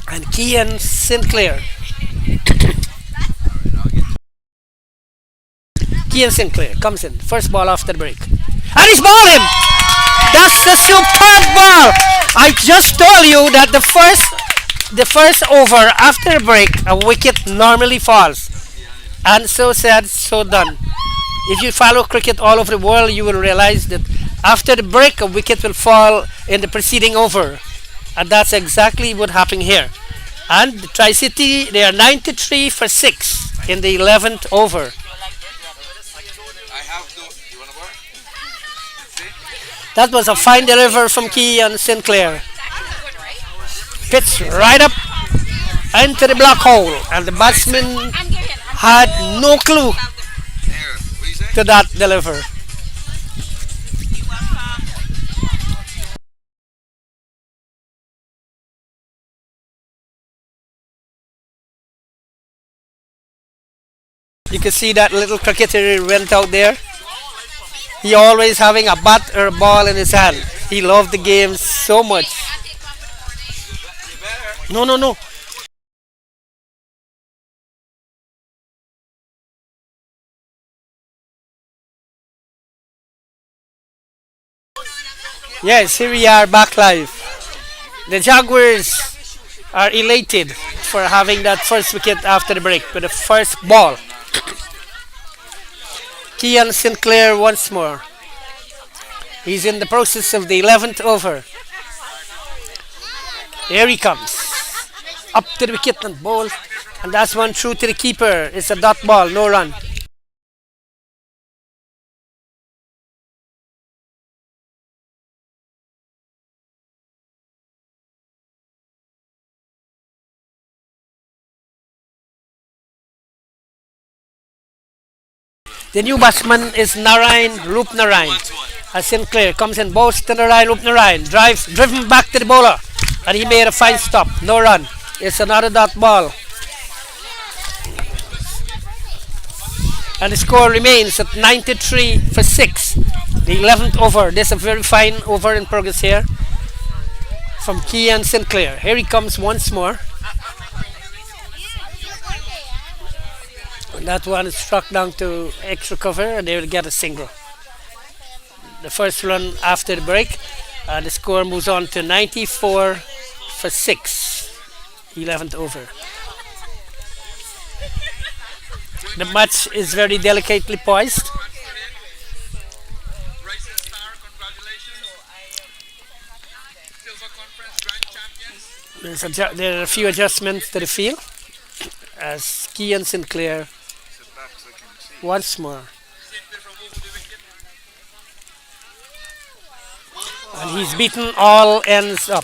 And Kian Sinclair. Kian Sinclair comes in. First ball after the break. And he's balled him! That's a superb ball! I just told you that the first over after a break, a wicket normally falls. And so said, so done. If you follow cricket all over the world, you will realize that after the break, a wicket will fall in the preceding over. And that's exactly what happened here. And the Tricity, they are 93 for 6 in the 11th over. That was a fine delivery from Kian Sinclair. Pitch right up into the black hole. And the batsman had no clue to that delivery. You can see that little cricketer went out there. He always having a bat or a ball in his hand. He loved the game so much. No. Yes, here we are back live. The Jaguars are elated for having that first wicket after the break with the first ball. Kian Sinclair once more. He's in the process of the 11th over. Here he comes. Up to the wicket and ball. And that's one through to the keeper. It's a dot ball, no run. The new batsman is Narayan Roop Narayan. As Sinclair comes in, bowls to Narayan Roop Narayan, driven back to the bowler, and he made a fine stop. No run. It's another dot ball. And the score remains at 93 for 6. The 11th over. There's a very fine over in progress here from Kian Sinclair. Here he comes once more. And that one is struck down to extra cover and they will get a single. The first run after the break. The score moves on to 94 for 6. 11th over. The match is very delicately poised. There are a few adjustments to the field as Kian Sinclair once more. And he's beaten all ends up.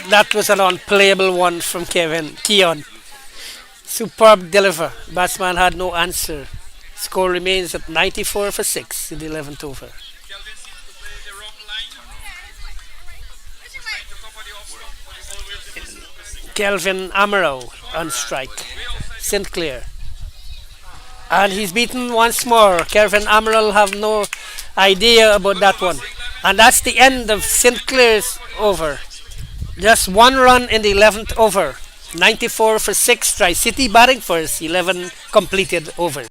That was an unplayable one from Keon. Superb deliver. Batsman had no answer. Score remains at 94 for 6 in the 11th over. Kelvin Amaro on strike. Sinclair. And he's beaten once more. Kelvin Amaral have no idea about that one. And that's the end of Sinclair's over. Just one run in the 11th over. 94 for 6. Tricity batting first. 11 completed over.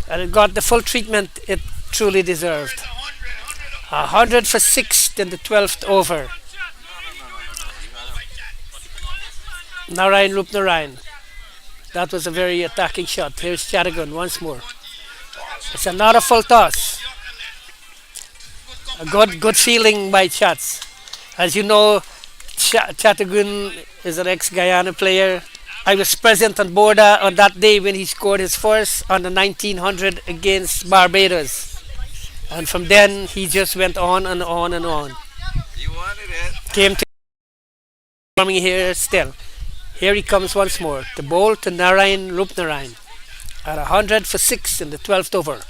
And it got the full treatment it truly deserved. 100 for 6 in the 12th over. Narayan Roop Narayan. That was a very attacking shot. Here's Chatagun once more. It's another full toss. A good feeling by Chats. As you know, Chatagun is an ex-Guyana player. I was present on Borda on that day when he scored his first on the 1900 against Barbados. And from then, he just went on and on and on. You wanted it. Came to coming here still. Here he comes once more. The bowl to Narayan Roop Narayan. At 100 for 6 in the 12th over.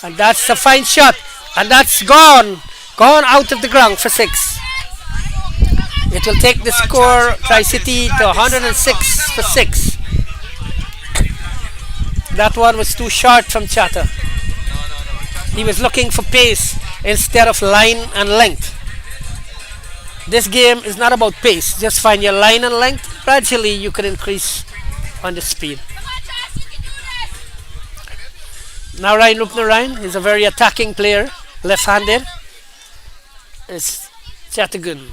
And that's a fine shot. And that's gone. Gone out of the ground for 6. It will take the score Tricity to 106 for 6. That one was too short from Chatter. He was looking for pace instead of line and length. This game is not about pace. Just find your line and length. Gradually you can increase on the speed. Narayan Roop Narayan is a very attacking player. Left-handed. It's Chatagun.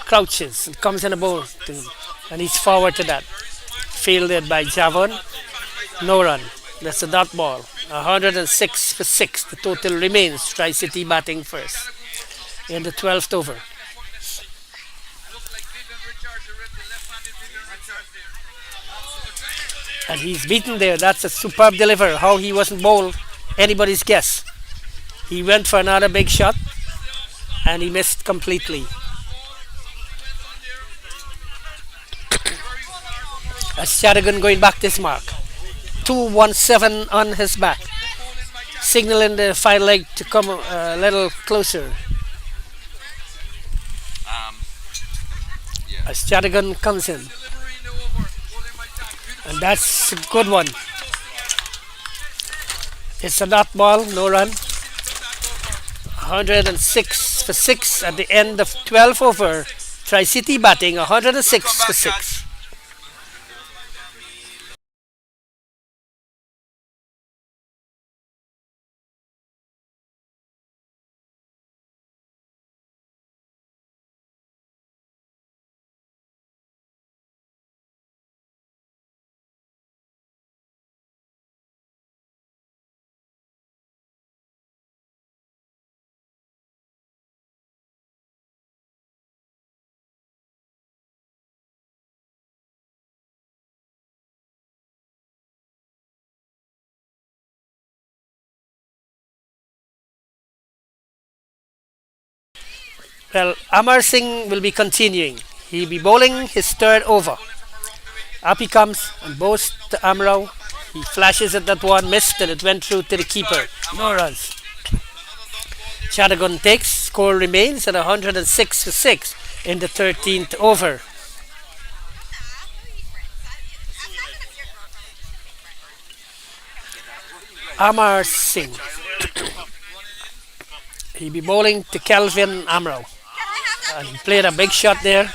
Crouches and comes in a bowl to him. And he's forward to that. Fielded by Javon. No run. That's a dot ball. 106 for 6. The total remains. Tricity batting first. In the 12th over. And he's beaten there. That's a superb deliver. How he wasn't bowled, anybody's guess. He went for another big shot. And he missed completely. That's Chatagun going back to his mark. 217 on his back. Signaling the fine leg to come a little closer. As Chatagun comes in. And that's a good one. It's a dot ball, no run. 106 for 6 at the end of 12 over. Tricity batting 106 for 6. Well, Amar Singh will be continuing. He'll be bowling his third over. Up he comes and bows to Amrao. He flashes at that one, missed, and it went through to the keeper. No runs. Chadagon takes. Score remains at 106 for 6 in the 13th over. Amar Singh. He'll be bowling to Kelvin Amrao. And he played a big shot there,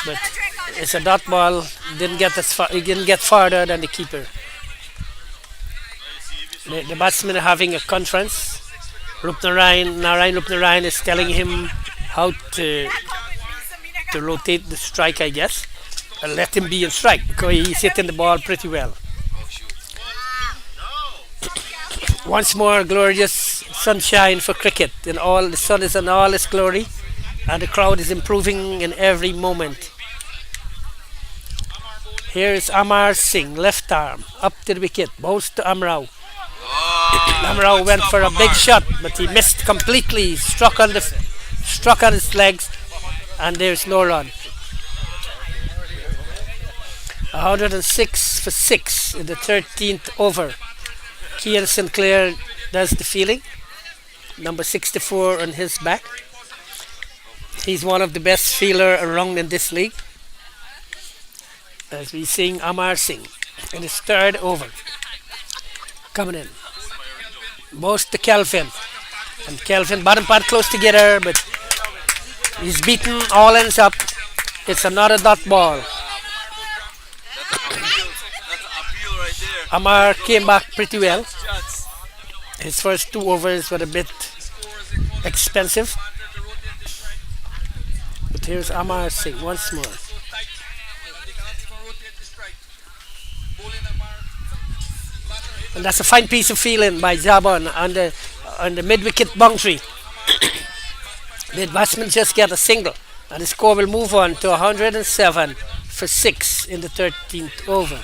but it's a dot ball. Didn't get as far. He didn't get farther than the keeper. The batsmen are having a conference. Narayan Rupnarayan is telling him how to rotate the strike, I guess, and let him be in strike because he's hitting the ball pretty well. Once more, glorious sunshine for cricket. The sun is in all its glory, and the crowd is improving in every moment. Here is Amar Singh, left arm, up to the wicket, bows to Amrao. Amrao went for a big shot, but he missed completely, struck on his legs, and there's no run. 106 for 6 in the 13th over. Kian Sinclair does the fielding. Number 64 on his back. He's one of the best fielder around in this league. As we sing Amar Singh in his third over. Coming in. Most to Kelvin. And Kelvin, bottom part close together, but he's beaten, all ends up. It's another dot ball. Amar came back pretty well. His first 2 overs were a bit expensive. But here's Amar Singh once more. And that's a fine piece of fielding by Jabon on the mid-wicket boundary. The batsman just get a single, and the score will move on to 107 for 6 in the 13th over.